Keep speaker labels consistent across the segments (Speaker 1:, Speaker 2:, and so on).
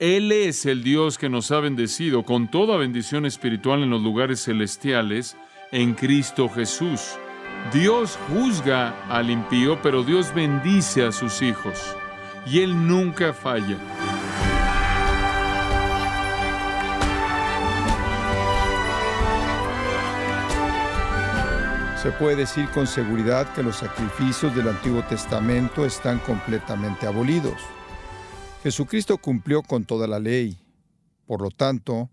Speaker 1: Él es el Dios que nos ha bendecido con toda bendición espiritual en los lugares celestiales en Cristo Jesús. Dios juzga al impío, pero Dios bendice a sus hijos. Y Él nunca falla.
Speaker 2: Se puede decir con seguridad que los sacrificios del Antiguo Testamento están completamente abolidos. Jesucristo cumplió con toda la ley. Por lo tanto,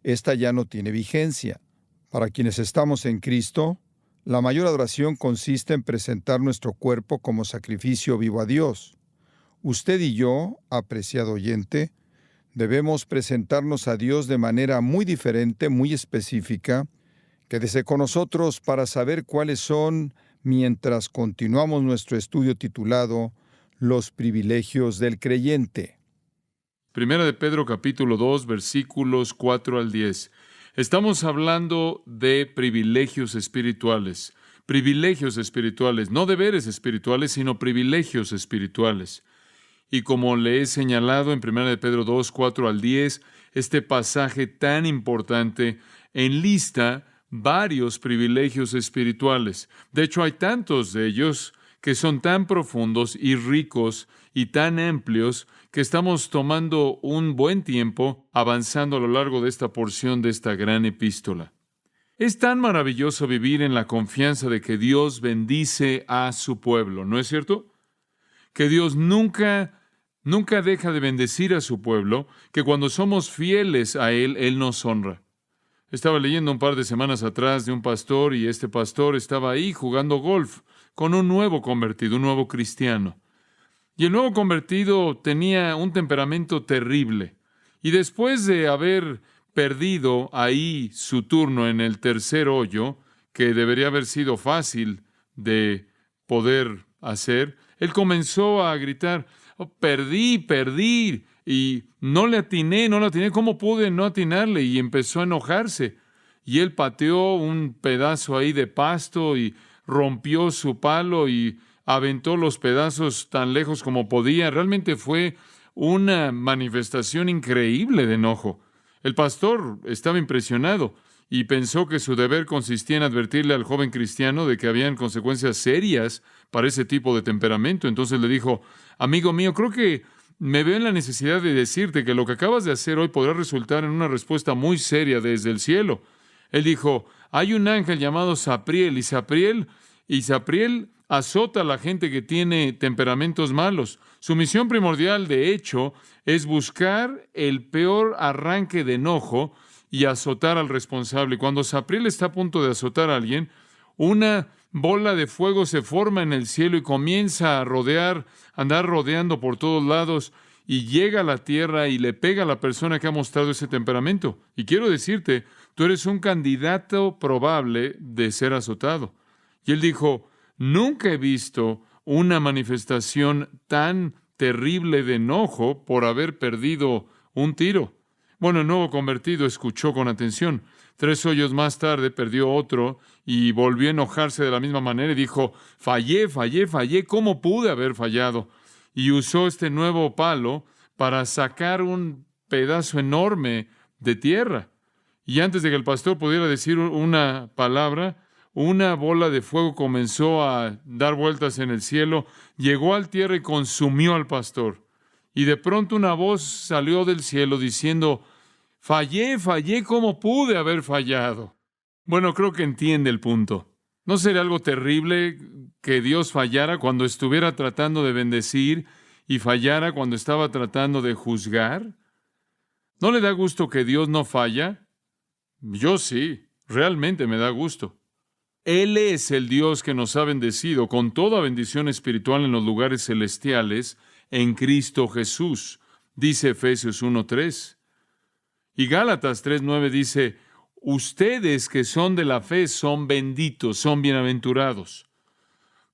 Speaker 2: esta ya no tiene vigencia. Para quienes estamos en Cristo, la mayor adoración consiste en presentar nuestro cuerpo como sacrificio vivo a Dios. Usted y yo, apreciado oyente, debemos presentarnos a Dios de manera muy diferente, muy específica. Quédese con nosotros para saber cuáles son mientras continuamos nuestro estudio titulado Los privilegios del creyente.
Speaker 1: Primera de Pedro capítulo 2, versículos 4 al 10. Estamos hablando de privilegios espirituales. Privilegios espirituales, no deberes espirituales, sino privilegios espirituales. Y como le he señalado en Primera de Pedro 2, 4 al 10, este pasaje tan importante enlista varios privilegios espirituales. De hecho, hay tantos de ellos que son tan profundos y ricos y tan amplios que estamos tomando un buen tiempo avanzando a lo largo de esta porción de esta gran epístola. Es tan maravilloso vivir en la confianza de que Dios bendice a su pueblo, ¿no es cierto? Que Dios nunca deja de bendecir a su pueblo, que cuando somos fieles a Él nos honra. Estaba leyendo un par de semanas atrás de un pastor y este pastor estaba ahí jugando golf con un nuevo convertido, un nuevo cristiano. Y el nuevo convertido tenía un temperamento terrible. Y después de haber perdido ahí su turno en el tercer hoyo, que debería haber sido fácil de poder hacer, él comenzó a gritar, "Oh, perdí, y no le atiné, ¿cómo pude no atinarle?" Y empezó a enojarse. Y él pateó un pedazo ahí de pasto y rompió su palo y aventó los pedazos tan lejos como podía. Realmente fue una manifestación increíble de enojo. El pastor estaba impresionado y pensó que su deber consistía en advertirle al joven cristiano de que habían consecuencias serias para ese tipo de temperamento. Entonces le dijo, amigo mío, creo que me veo en la necesidad de decirte que lo que acabas de hacer hoy podrá resultar en una respuesta muy seria desde el cielo. Él dijo, hay un ángel llamado Sapriel, y Sapriel azota a la gente que tiene temperamentos malos. Su misión primordial, de hecho, es buscar el peor arranque de enojo y azotar al responsable. Cuando Sapriel está a punto de azotar a alguien, una bola de fuego se forma en el cielo y comienza a andar rodeando por todos lados, y llega a la tierra y le pega a la persona que ha mostrado ese temperamento. Y quiero decirte, tú eres un candidato probable de ser azotado. Y él dijo, nunca he visto una manifestación tan terrible de enojo por haber perdido un tiro. Bueno, el nuevo convertido escuchó con atención. 3 hoyos más tarde perdió otro y volvió a enojarse de la misma manera y dijo, fallé, ¿cómo pude haber fallado? Y usó este nuevo palo para sacar un pedazo enorme de tierra. Y antes de que el pastor pudiera decir una palabra, una bola de fuego comenzó a dar vueltas en el cielo, llegó al tierra y consumió al pastor. Y de pronto una voz salió del cielo diciendo, fallé, ¿cómo pude haber fallado? Bueno, creo que entiende el punto. ¿No sería algo terrible que Dios fallara cuando estuviera tratando de bendecir y fallara cuando estaba tratando de juzgar? ¿No le da gusto que Dios no falla? Yo sí, realmente me da gusto. Él es el Dios que nos ha bendecido con toda bendición espiritual en los lugares celestiales en Cristo Jesús, dice Efesios 1:3. Y Gálatas 3:9 dice, ustedes que son de la fe son benditos, son bienaventurados.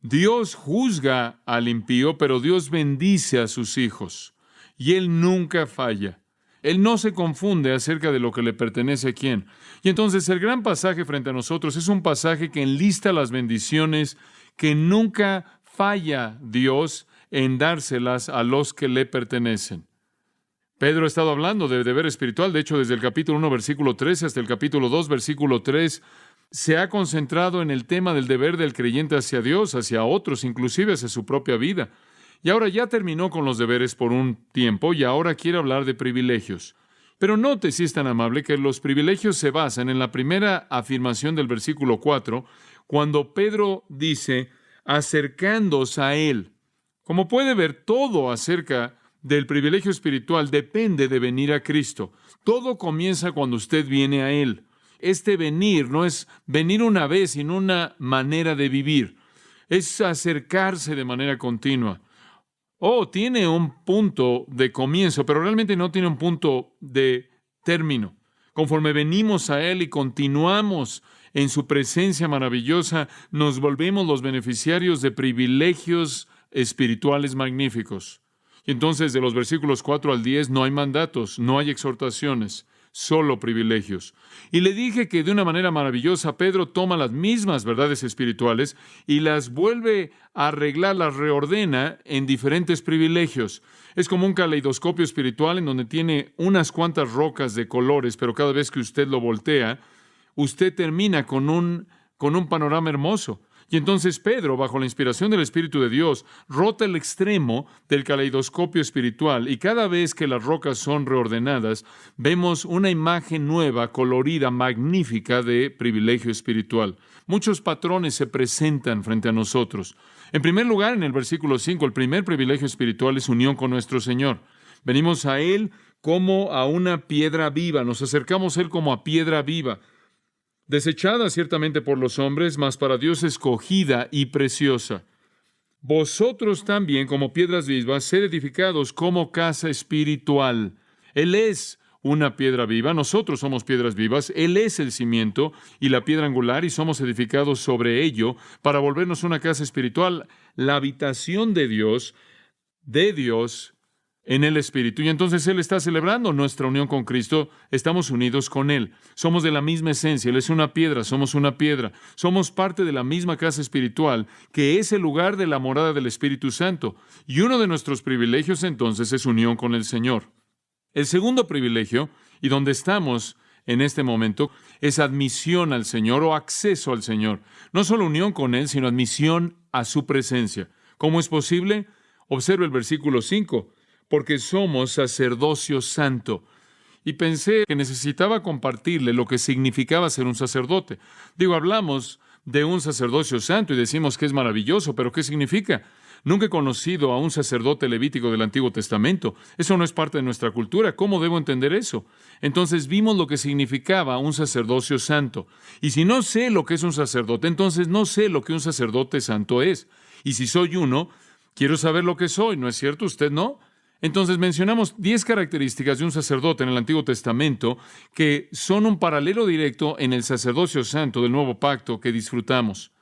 Speaker 1: Dios juzga al impío, pero Dios bendice a sus hijos. Y Él nunca falla. Él no se confunde acerca de lo que le pertenece a quién. Y entonces el gran pasaje frente a nosotros es un pasaje que enlista las bendiciones que nunca falla Dios en dárselas a los que le pertenecen. Pedro ha estado hablando de deber espiritual. De hecho, desde el capítulo 1, versículo 13, hasta el capítulo 2, versículo 3, se ha concentrado en el tema del deber del creyente hacia Dios, hacia otros, inclusive hacia su propia vida. Y ahora ya terminó con los deberes por un tiempo y ahora quiere hablar de privilegios. Pero note, si es tan amable, que los privilegios se basan en la primera afirmación del versículo 4, cuando Pedro dice, acercándoos a Él. Como puede ver, todo acerca del privilegio espiritual depende de venir a Cristo. Todo comienza cuando usted viene a Él. Este venir no es venir una vez, sino una manera de vivir. Es acercarse de manera continua. Tiene un punto de comienzo, pero realmente no tiene un punto de término. Conforme venimos a Él y continuamos en su presencia maravillosa, nos volvemos los beneficiarios de privilegios espirituales magníficos. Y entonces, de los versículos 4 al 10, no hay mandatos, no hay exhortaciones, solo privilegios. Y le dije que de una manera maravillosa, Pedro toma las mismas verdades espirituales y las vuelve a arreglar, las reordena en diferentes privilegios. Es como un caleidoscopio espiritual en donde tiene unas cuantas rocas de colores, pero cada vez que usted lo voltea, usted termina con un panorama hermoso. Y entonces Pedro, bajo la inspiración del Espíritu de Dios, rota el extremo del caleidoscopio espiritual y cada vez que las rocas son reordenadas, vemos una imagen nueva, colorida, magnífica de privilegio espiritual. Muchos patrones se presentan frente a nosotros. En primer lugar, en el versículo 5, el primer privilegio espiritual es unión con nuestro Señor. Venimos a Él como a una piedra viva, nos acercamos a Él como a piedra viva, desechada ciertamente por los hombres, mas para Dios escogida y preciosa. Vosotros también, como piedras vivas, sed edificados como casa espiritual. Él es una piedra viva, nosotros somos piedras vivas, Él es el cimiento y la piedra angular, y somos edificados sobre ello para volvernos una casa espiritual, la habitación de Dios en el Espíritu. Y entonces Él está celebrando nuestra unión con Cristo. Estamos unidos con Él. Somos de la misma esencia. Él es una piedra, somos una piedra. Somos parte de la misma casa espiritual, que es el lugar de la morada del Espíritu Santo. Y uno de nuestros privilegios entonces es unión con el Señor. El segundo privilegio, y donde estamos en este momento, es admisión al Señor o acceso al Señor. No solo unión con Él, sino admisión a su presencia. ¿Cómo es posible? Observe el versículo 5. Porque somos sacerdocio santo. Y pensé que necesitaba compartirle lo que significaba ser un sacerdote. Hablamos de un sacerdocio santo y decimos que es maravilloso, pero ¿qué significa? Nunca he conocido a un sacerdote levítico del Antiguo Testamento. Eso no es parte de nuestra cultura. ¿Cómo debo entender eso? Entonces vimos lo que significaba un sacerdocio santo. Y si no sé lo que es un sacerdote, entonces no sé lo que un sacerdote santo es. Y si soy uno, quiero saber lo que soy. ¿No es cierto? ¿Usted no? Entonces mencionamos 10 características de un sacerdote en el Antiguo Testamento que son un paralelo directo en el sacerdocio santo del Nuevo Pacto que disfrutamos.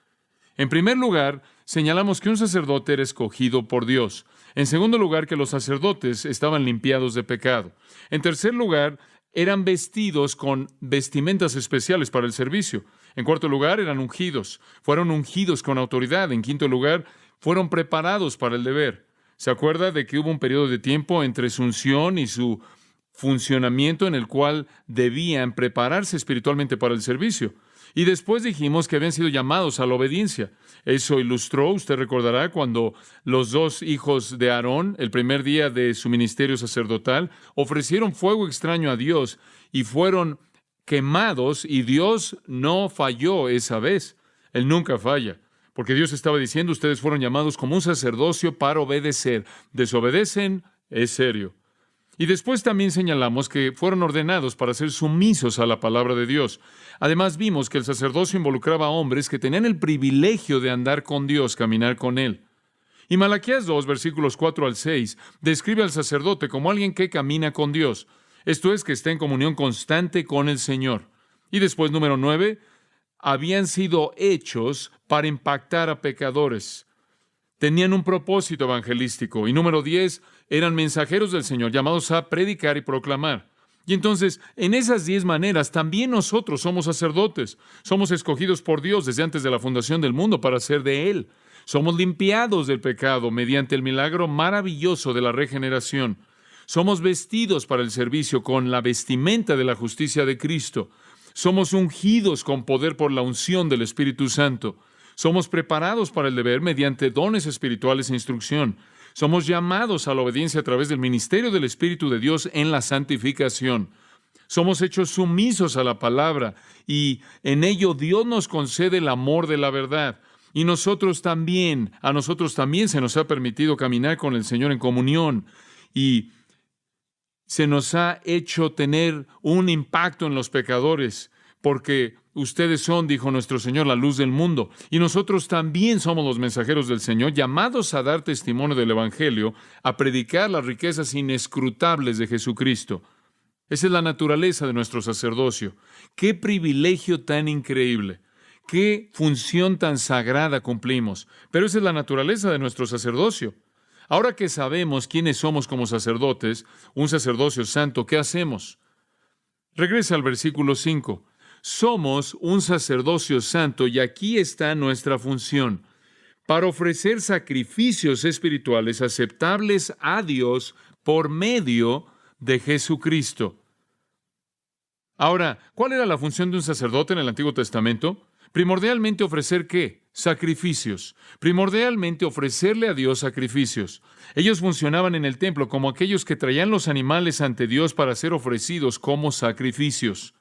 Speaker 1: En primer lugar, señalamos que un sacerdote era escogido por Dios. En segundo lugar, que los sacerdotes estaban limpiados de pecado. En tercer lugar, eran vestidos con vestimentas especiales para el servicio. En cuarto lugar, eran ungidos. Fueron ungidos con autoridad. En quinto lugar, fueron preparados para el deber. ¿Se acuerda de que hubo un periodo de tiempo entre su unción y su funcionamiento en el cual debían prepararse espiritualmente para el servicio? Y después dijimos que habían sido llamados a la obediencia. Eso ilustró, usted recordará, cuando los dos hijos de Aarón, el primer día de su ministerio sacerdotal, ofrecieron fuego extraño a Dios y fueron quemados, y Dios no falló esa vez. Él nunca falla. Porque Dios estaba diciendo, ustedes fueron llamados como un sacerdocio para obedecer. Desobedecen, es serio. Y después también señalamos que fueron ordenados para ser sumisos a la palabra de Dios. Además vimos que el sacerdocio involucraba a hombres que tenían el privilegio de andar con Dios, caminar con Él. Y Malaquías 2, versículos 4 al 6, describe al sacerdote como alguien que camina con Dios. Esto es, que está en comunión constante con el Señor. Y después, número 9, habían sido hechos para impactar a pecadores. Tenían un propósito evangelístico. Y número 10, eran mensajeros del Señor, llamados a predicar y proclamar. Y entonces, en esas 10 maneras, también nosotros somos sacerdotes. Somos escogidos por Dios desde antes de la fundación del mundo para ser de Él. Somos limpiados del pecado mediante el milagro maravilloso de la regeneración. Somos vestidos para el servicio con la vestimenta de la justicia de Cristo. Somos ungidos con poder por la unción del Espíritu Santo. Somos preparados para el deber mediante dones espirituales e instrucción. Somos llamados a la obediencia a través del ministerio del Espíritu de Dios en la santificación. Somos hechos sumisos a la palabra y en ello Dios nos concede el amor de la verdad. Y a nosotros también se nos ha permitido caminar con el Señor en comunión y se nos ha hecho tener un impacto en los pecadores, porque ustedes son, dijo nuestro Señor, la luz del mundo. Y nosotros también somos los mensajeros del Señor, llamados a dar testimonio del Evangelio, a predicar las riquezas inescrutables de Jesucristo. Esa es la naturaleza de nuestro sacerdocio. ¡Qué privilegio tan increíble! ¡Qué función tan sagrada cumplimos! Pero esa es la naturaleza de nuestro sacerdocio. Ahora que sabemos quiénes somos como sacerdotes, un sacerdocio santo, ¿qué hacemos? Regresa al versículo 5. Somos un sacerdocio santo y aquí está nuestra función, para ofrecer sacrificios espirituales aceptables a Dios por medio de Jesucristo. Ahora, ¿cuál era la función de un sacerdote en el Antiguo Testamento? Primordialmente ofrecer ¿qué? Sacrificios. Primordialmente ofrecerle a Dios sacrificios. Ellos funcionaban en el templo como aquellos que traían los animales ante Dios para ser ofrecidos como sacrificios.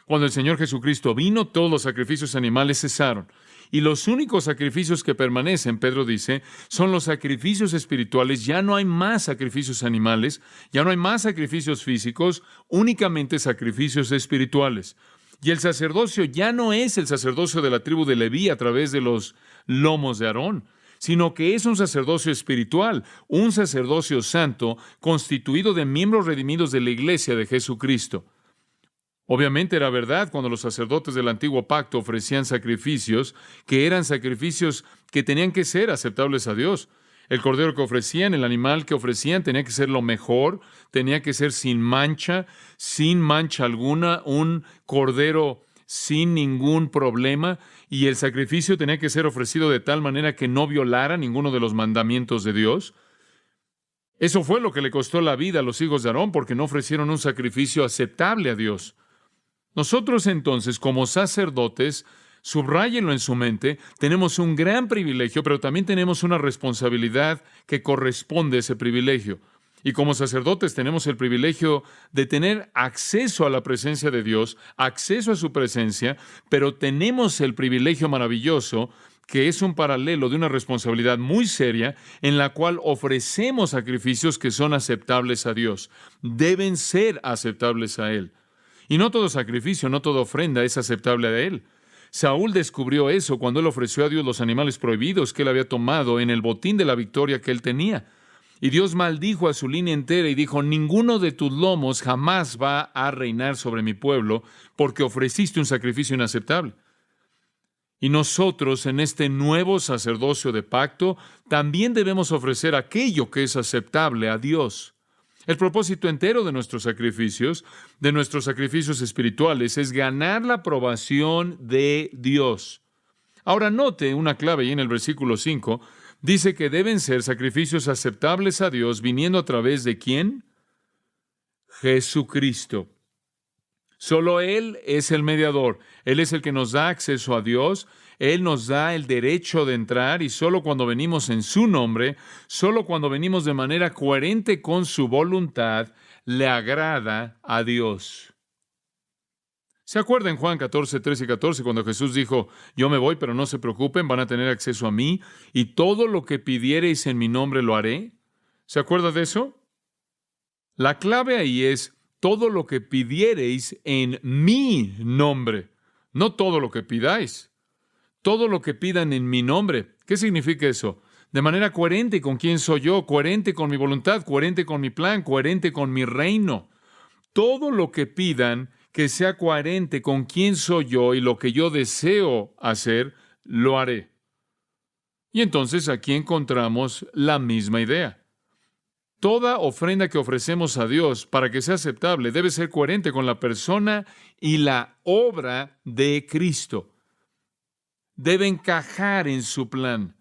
Speaker 1: Cuando el Señor Jesucristo vino, todos los sacrificios animales cesaron. Y los únicos sacrificios que permanecen, Pedro dice, son los sacrificios espirituales. Ya no hay más sacrificios animales, ya no hay más sacrificios físicos, únicamente sacrificios espirituales. Y el sacerdocio ya no es el sacerdocio de la tribu de Leví a través de los lomos de Aarón, sino que es un sacerdocio espiritual, un sacerdocio santo constituido de miembros redimidos de la iglesia de Jesucristo. Obviamente era verdad cuando los sacerdotes del antiguo pacto ofrecían sacrificios, que eran sacrificios que tenían que ser aceptables a Dios. El cordero que ofrecían, el animal que ofrecían, tenía que ser lo mejor, tenía que ser sin mancha alguna, un cordero sin ningún problema, y el sacrificio tenía que ser ofrecido de tal manera que no violara ninguno de los mandamientos de Dios. Eso fue lo que le costó la vida a los hijos de Aarón, porque no ofrecieron un sacrificio aceptable a Dios. Nosotros entonces, como sacerdotes, subráyenlo en su mente, tenemos un gran privilegio, pero también tenemos una responsabilidad que corresponde a ese privilegio. Y como sacerdotes tenemos el privilegio de tener acceso a la presencia de Dios, acceso a su presencia, pero tenemos el privilegio maravilloso que es un paralelo de una responsabilidad muy seria en la cual ofrecemos sacrificios que son aceptables a Dios. Deben ser aceptables a Él. Y no todo sacrificio, no toda ofrenda es aceptable a Él. Saúl descubrió eso cuando él ofreció a Dios los animales prohibidos que él había tomado en el botín de la victoria que él tenía. Y Dios maldijo a su línea entera y dijo: ninguno de tus lomos jamás va a reinar sobre mi pueblo, porque ofreciste un sacrificio inaceptable. Y nosotros, en este nuevo sacerdocio de pacto, también debemos ofrecer aquello que es aceptable a Dios. El propósito entero de nuestros sacrificios espirituales, es ganar la aprobación de Dios. Ahora note una clave ahí en el versículo 5. Dice que deben ser sacrificios aceptables a Dios, viniendo a través de ¿quién? Jesucristo. Solo Él es el mediador. Él es el que nos da acceso a Dios. Él nos da el derecho de entrar, y solo cuando venimos en su nombre, solo cuando venimos de manera coherente con su voluntad, le agrada a Dios. ¿Se acuerdan Juan 14, 13 y 14, cuando Jesús dijo: yo me voy, pero no se preocupen, van a tener acceso a mí, y todo lo que pidiereis en mi nombre lo haré? ¿Se acuerda de eso? La clave ahí es todo lo que pidiereis en mi nombre, no todo lo que pidáis. Todo lo que pidan en mi nombre. ¿Qué significa eso? De manera coherente con quién soy yo, coherente con mi voluntad, coherente con mi plan, coherente con mi reino. Todo lo que pidan que sea coherente con quién soy yo y lo que yo deseo hacer, lo haré. Y entonces aquí encontramos la misma idea. Toda ofrenda que ofrecemos a Dios para que sea aceptable debe ser coherente con la persona y la obra de Cristo. Debe encajar en su plan.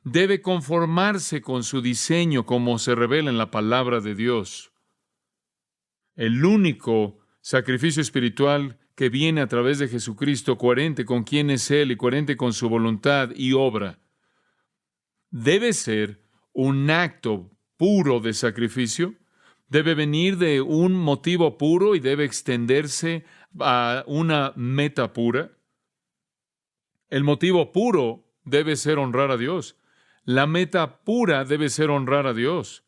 Speaker 1: debe conformarse con su diseño como se revela en la palabra de Dios. El único sacrificio espiritual que viene a través de Jesucristo, coherente con quién es Él y coherente con su voluntad y obra, debe ser un acto puro de sacrificio, debe venir de un motivo puro y debe extenderse a una meta pura. El motivo puro debe ser honrar a Dios. La meta pura debe ser honrar a Dios.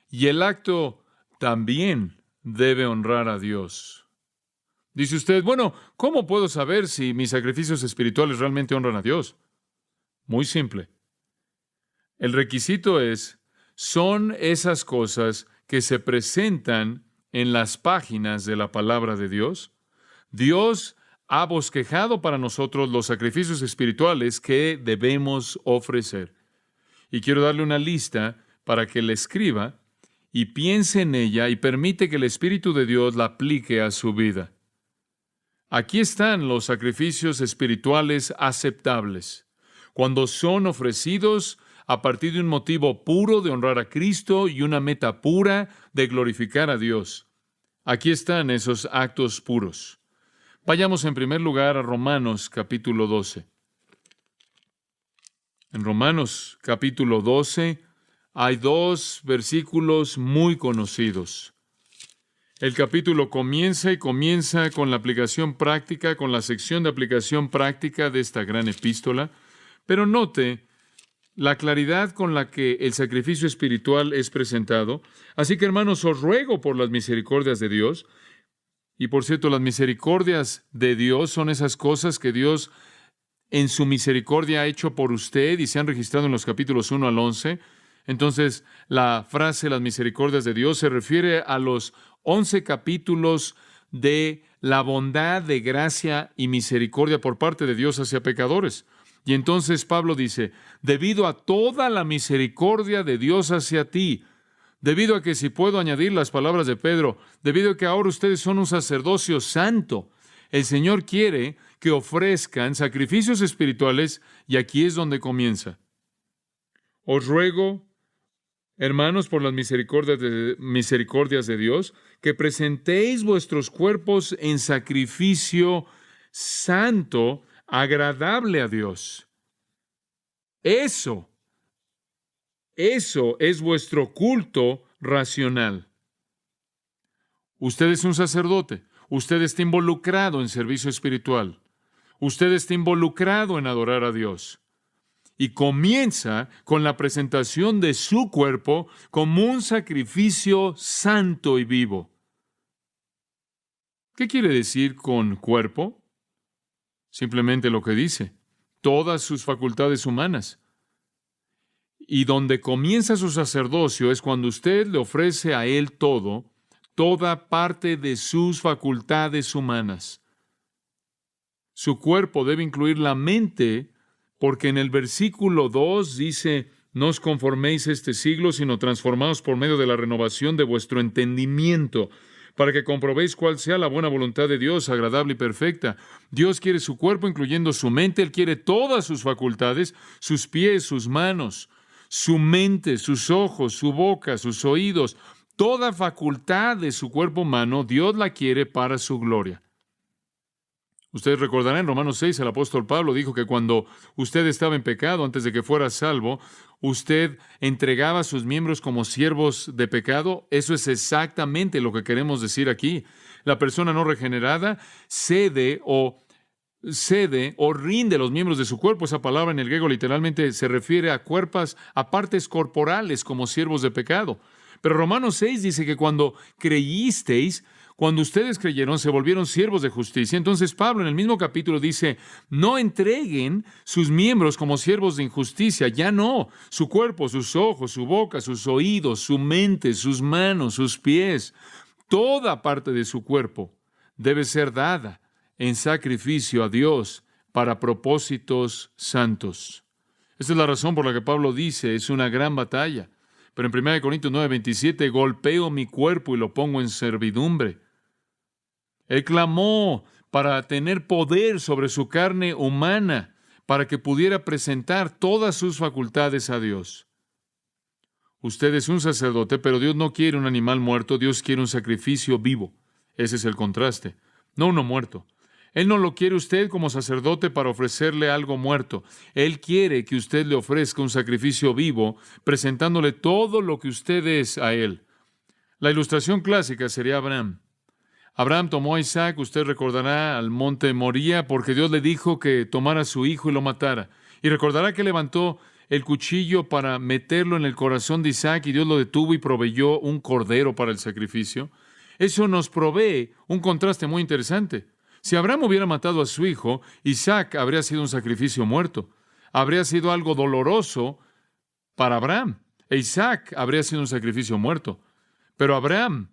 Speaker 1: Y el acto también debe honrar a Dios. Dice usted, bueno, ¿cómo puedo saber si mis sacrificios espirituales realmente honran a Dios? Muy simple. El requisito son esas cosas que se presentan en las páginas de la palabra de Dios. Dios ha bosquejado para nosotros los sacrificios espirituales que debemos ofrecer. Y quiero darle una lista para que la escriba y piense en ella y permite que el Espíritu de Dios la aplique a su vida. Aquí están los sacrificios espirituales aceptables, cuando son ofrecidos a partir de un motivo puro de honrar a Cristo y una meta pura de glorificar a Dios. Aquí están esos actos puros. Vayamos en primer lugar a Romanos capítulo 12. En Romanos capítulo 12 hay dos versículos muy conocidos. El capítulo comienza con la aplicación práctica, con la sección de aplicación práctica de esta gran epístola, pero note la claridad con la que el sacrificio espiritual es presentado. Así que, hermanos, os ruego por las misericordias de Dios. Y por cierto, las misericordias de Dios son esas cosas que Dios en su misericordia ha hecho por usted y se han registrado en los capítulos 1 al 11. Entonces, la frase las misericordias de Dios se refiere a los 11 capítulos de la bondad de gracia y misericordia por parte de Dios hacia pecadores. Y entonces Pablo dice, debido a toda la misericordia de Dios hacia ti, debido a que, si puedo añadir las palabras de Pedro, debido a que ahora ustedes son un sacerdocio santo, el Señor quiere que ofrezcan sacrificios espirituales, y aquí es donde comienza. Os ruego, hermanos, por las misericordias de Dios, que presentéis vuestros cuerpos en sacrificio santo, agradable a Dios. Eso es vuestro culto racional. Usted es un sacerdote. Usted está involucrado en servicio espiritual. Usted está involucrado en adorar a Dios. Y comienza con la presentación de su cuerpo como un sacrificio santo y vivo. ¿Qué quiere decir con cuerpo? Simplemente lo que dice, todas sus facultades humanas. Y donde comienza su sacerdocio es cuando usted le ofrece a Él toda parte de sus facultades humanas. Su cuerpo debe incluir la mente, porque en el versículo 2 dice, no os conforméis a este siglo, sino transformaos por medio de la renovación de vuestro entendimiento, para que comprobéis cuál sea la buena voluntad de Dios, agradable y perfecta. Dios quiere su cuerpo, incluyendo su mente. Él quiere todas sus facultades, sus pies, sus manos, su mente, sus ojos, su boca, sus oídos. Toda facultad de su cuerpo humano, Dios la quiere para su gloria. Ustedes recordarán en Romanos 6, el apóstol Pablo dijo que cuando usted estaba en pecado, antes de que fuera salvo, usted entregaba sus miembros como siervos de pecado. Eso es exactamente lo que queremos decir aquí. La persona no regenerada cede o rinde los miembros de su cuerpo. Esa palabra en el griego literalmente se refiere a partes corporales como siervos de pecado. Pero Romanos 6 dice que cuando ustedes creyeron, se volvieron siervos de justicia. Entonces Pablo en el mismo capítulo dice, no entreguen sus miembros como siervos de injusticia. Ya no. Su cuerpo, sus ojos, su boca, sus oídos, su mente, sus manos, sus pies, toda parte de su cuerpo debe ser dada en sacrificio a Dios para propósitos santos. Esta es la razón por la que Pablo dice, es una gran batalla. Pero en 1 Corintios 9:27, golpeo mi cuerpo y lo pongo en servidumbre. Él clamó para tener poder sobre su carne humana, para que pudiera presentar todas sus facultades a Dios. Usted es un sacerdote, pero Dios no quiere un animal muerto, Dios quiere un sacrificio vivo. Ese es el contraste, no uno muerto. Él no lo quiere usted como sacerdote para ofrecerle algo muerto. Él quiere que usted le ofrezca un sacrificio vivo, presentándole todo lo que usted es a Él. La ilustración clásica sería Abraham. Abraham tomó a Isaac, usted recordará, al monte Moría, porque Dios le dijo que tomara a su hijo y lo matara. Y recordará que levantó el cuchillo para meterlo en el corazón de Isaac y Dios lo detuvo y proveyó un cordero para el sacrificio. Eso nos provee un contraste muy interesante. Si Abraham hubiera matado a su hijo, Isaac habría sido un sacrificio muerto. Habría sido algo doloroso para Abraham. E Isaac habría sido un sacrificio muerto. Pero Abraham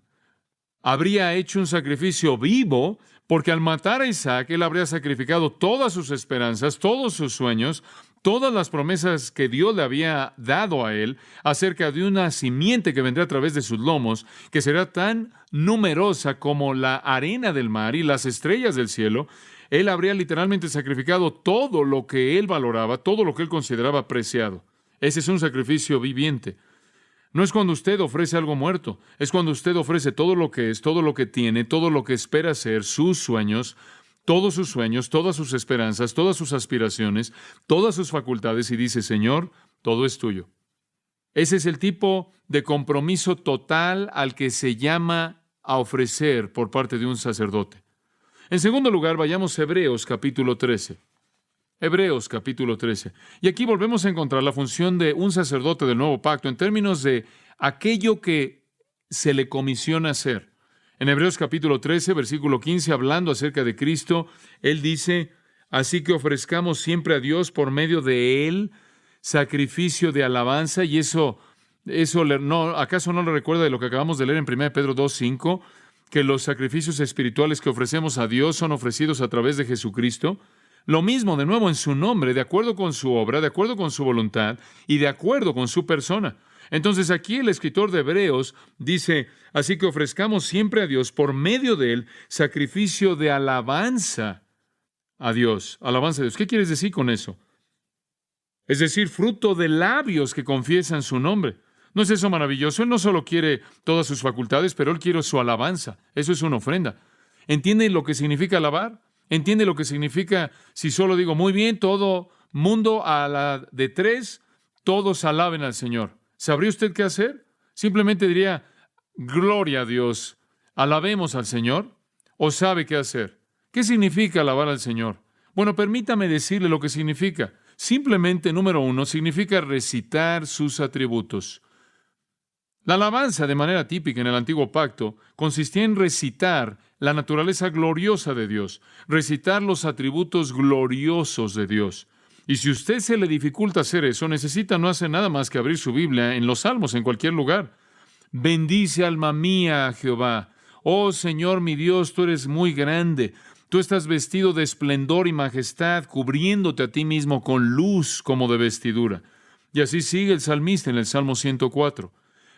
Speaker 1: habría hecho un sacrificio vivo, porque al matar a Isaac, él habría sacrificado todas sus esperanzas, todos sus sueños, todas las promesas que Dios le había dado a él acerca de una simiente que vendrá a través de sus lomos, que será tan numerosa como la arena del mar y las estrellas del cielo. Él habría literalmente sacrificado todo lo que él valoraba, todo lo que él consideraba preciado. Ese es un sacrificio viviente. No es cuando usted ofrece algo muerto, es cuando usted ofrece todo lo que es, todo lo que tiene, todo lo que espera ser, sus sueños, todas sus esperanzas, todas sus aspiraciones, todas sus facultades y dice, Señor, todo es tuyo. Ese es el tipo de compromiso total al que se llama a ofrecer por parte de un sacerdote. En segundo lugar, vayamos a Hebreos capítulo 13. Hebreos capítulo 13. Y aquí volvemos a encontrar la función de un sacerdote del nuevo pacto en términos de aquello que se le comisiona hacer. En Hebreos capítulo 13, versículo 15, hablando acerca de Cristo, él dice, así que ofrezcamos siempre a Dios por medio de Él sacrificio de alabanza. Y ¿acaso no le recuerda de lo que acabamos de leer en 1 Pedro 2:5? Que los sacrificios espirituales que ofrecemos a Dios son ofrecidos a través de Jesucristo. Lo mismo, de nuevo, en su nombre, de acuerdo con su obra, de acuerdo con su voluntad y de acuerdo con su persona. Entonces aquí el escritor de Hebreos dice, así que ofrezcamos siempre a Dios por medio de Él sacrificio de alabanza a Dios. Alabanza a Dios. ¿Qué quieres decir con eso? Es decir, fruto de labios que confiesan su nombre. ¿No es eso maravilloso? Él no solo quiere todas sus facultades, pero Él quiere su alabanza. Eso es una ofrenda. ¿Entiende lo que significa alabar? ¿Entiende lo que significa si solo digo, muy bien, todo mundo a la de 3, todos alaben al Señor? ¿Sabría usted qué hacer? Simplemente diría, gloria a Dios, alabemos al Señor. ¿O sabe qué hacer? ¿Qué significa alabar al Señor? Bueno, permítame decirle lo que significa. Simplemente, número 1, significa recitar sus atributos. La alabanza, de manera típica en el Antiguo Pacto, consistía en recitar la naturaleza gloriosa de Dios, recitar los atributos gloriosos de Dios. Y si a usted se le dificulta hacer eso, necesita no hacer nada más que abrir su Biblia en los Salmos, en cualquier lugar. Bendice alma mía a Jehová. Oh Señor mi Dios, tú eres muy grande. Tú estás vestido de esplendor y majestad, cubriéndote a ti mismo con luz como de vestidura. Y así sigue el salmista en el Salmo 104.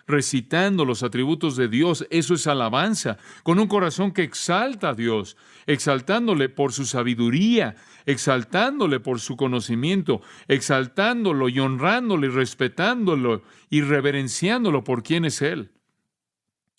Speaker 1: Recitando los atributos de Dios, eso es alabanza, con un corazón que exalta a Dios, exaltándole por su sabiduría, exaltándole por su conocimiento, exaltándolo y honrándolo y respetándolo y reverenciándolo por quien es Él.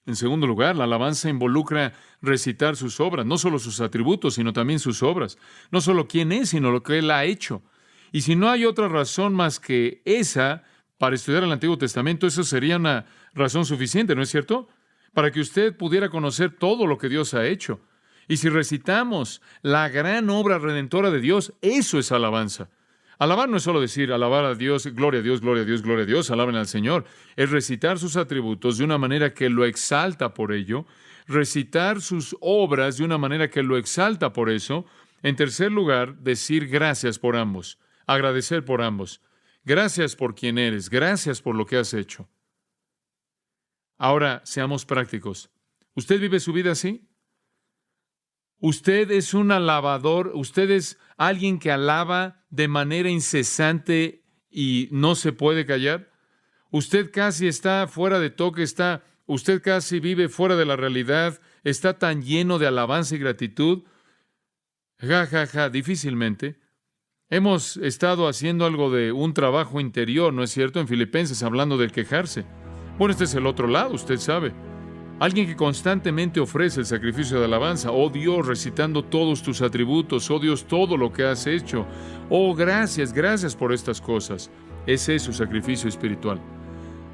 Speaker 1: En segundo lugar, la alabanza involucra recitar sus obras, no solo sus atributos, sino también sus obras, no solo quién es, sino lo que Él ha hecho. Y si no hay otra razón más que esa, para estudiar el Antiguo Testamento, eso sería una razón suficiente, ¿no es cierto? Para que usted pudiera conocer todo lo que Dios ha hecho. Y si recitamos la gran obra redentora de Dios, eso es alabanza. Alabar no es solo decir, alabar a Dios, gloria a Dios, gloria a Dios, gloria a Dios, alaben al Señor. Es recitar sus atributos de una manera que lo exalta por ello, recitar sus obras de una manera que lo exalta por eso. En tercer lugar, decir gracias por ambos, agradecer por ambos. Gracias por quien eres, gracias por lo que has hecho. Ahora, seamos prácticos. ¿Usted vive su vida así? Usted es un alabador, usted es alguien que alaba de manera incesante y no se puede callar. Usted casi está fuera de toque, usted casi vive fuera de la realidad, está tan lleno de alabanza y gratitud. Difícilmente. Hemos estado haciendo algo de un trabajo interior, ¿no es cierto? En Filipenses, hablando del quejarse. Bueno, este es el otro lado, usted sabe. Alguien que constantemente ofrece el sacrificio de alabanza. Oh Dios, recitando todos tus atributos. Oh Dios, todo lo que has hecho. Oh, gracias, gracias por estas cosas. Ese es su sacrificio espiritual.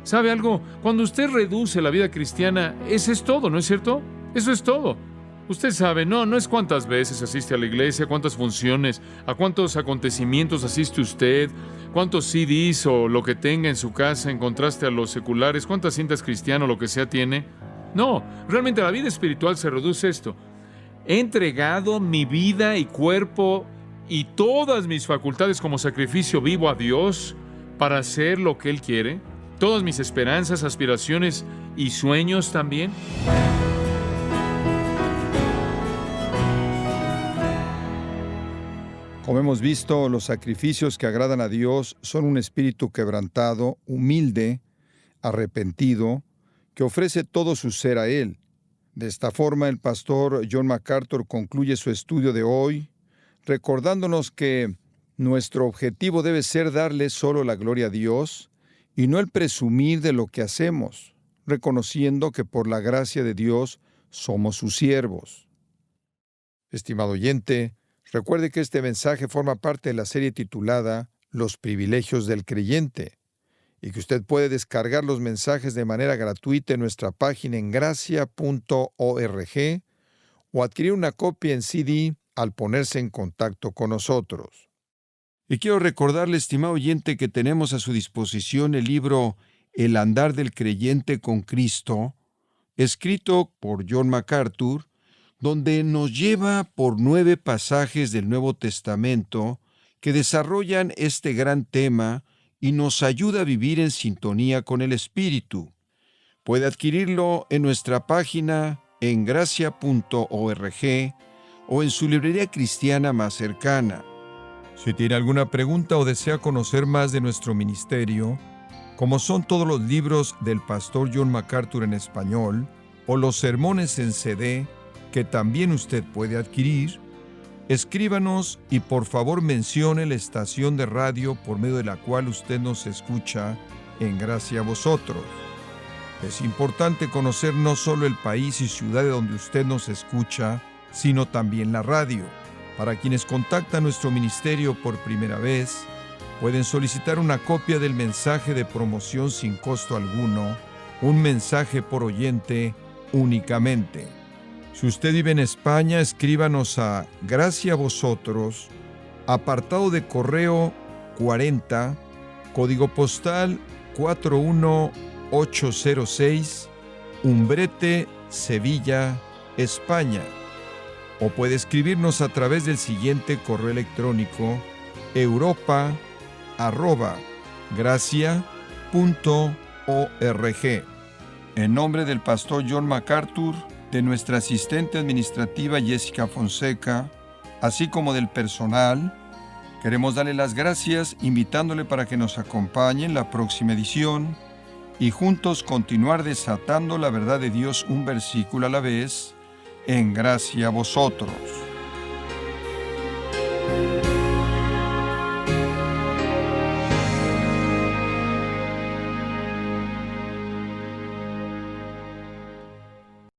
Speaker 1: ¿Sabe algo? Cuando usted reduce la vida cristiana, eso es todo, ¿no es cierto? Eso es todo. Usted sabe, no es cuántas veces asiste a la iglesia, cuántas funciones, a cuántos acontecimientos asiste usted, cuántos CDs o lo que tenga en su casa en contraste a los seculares, cuántas cintas cristianas o lo que sea tiene. No, realmente la vida espiritual se reduce a esto. He entregado mi vida y cuerpo y todas mis facultades como sacrificio vivo a Dios para hacer lo que Él quiere. Todas mis esperanzas, aspiraciones y sueños también.
Speaker 2: Como hemos visto, los sacrificios que agradan a Dios son un espíritu quebrantado, humilde, arrepentido, que ofrece todo su ser a Él. De esta forma, el pastor John MacArthur concluye su estudio de hoy, recordándonos que nuestro objetivo debe ser darle solo la gloria a Dios y no el presumir de lo que hacemos, reconociendo que por la gracia de Dios somos sus siervos. Estimado oyente, recuerde que este mensaje forma parte de la serie titulada Los privilegios del creyente, y que usted puede descargar los mensajes de manera gratuita en nuestra página en gracia.org o adquirir una copia en CD al ponerse en contacto con nosotros. Y quiero recordarle, estimado oyente, que tenemos a su disposición el libro El andar del creyente con Cristo, escrito por John MacArthur, donde nos lleva por 9 pasajes del Nuevo Testamento que desarrollan este gran tema y nos ayuda a vivir en sintonía con el Espíritu. Puede adquirirlo en nuestra página en gracia.org o en su librería cristiana más cercana. Si tiene alguna pregunta o desea conocer más de nuestro ministerio, como son todos los libros del pastor John MacArthur en español o los sermones en CD que también usted puede adquirir, escríbanos y por favor mencione la estación de radio por medio de la cual usted nos escucha en Gracia a Vosotros. Es importante conocer no solo el país y ciudad de donde usted nos escucha, sino también la radio. Para quienes contactan nuestro ministerio por primera vez, pueden solicitar una copia del mensaje de promoción sin costo alguno, un mensaje por oyente únicamente. Si usted vive en España, escríbanos a Gracia a Vosotros, apartado de correo 40, código postal 41806, Umbrete, Sevilla, España. O puede escribirnos a través del siguiente correo electrónico: europa@gracia.org. En nombre del pastor John MacArthur, de nuestra asistente administrativa Jessica Fonseca, así como del personal, queremos darle las gracias invitándole para que nos acompañe en la próxima edición y juntos continuar desatando la verdad de Dios un versículo a la vez en Gracia a Vosotros.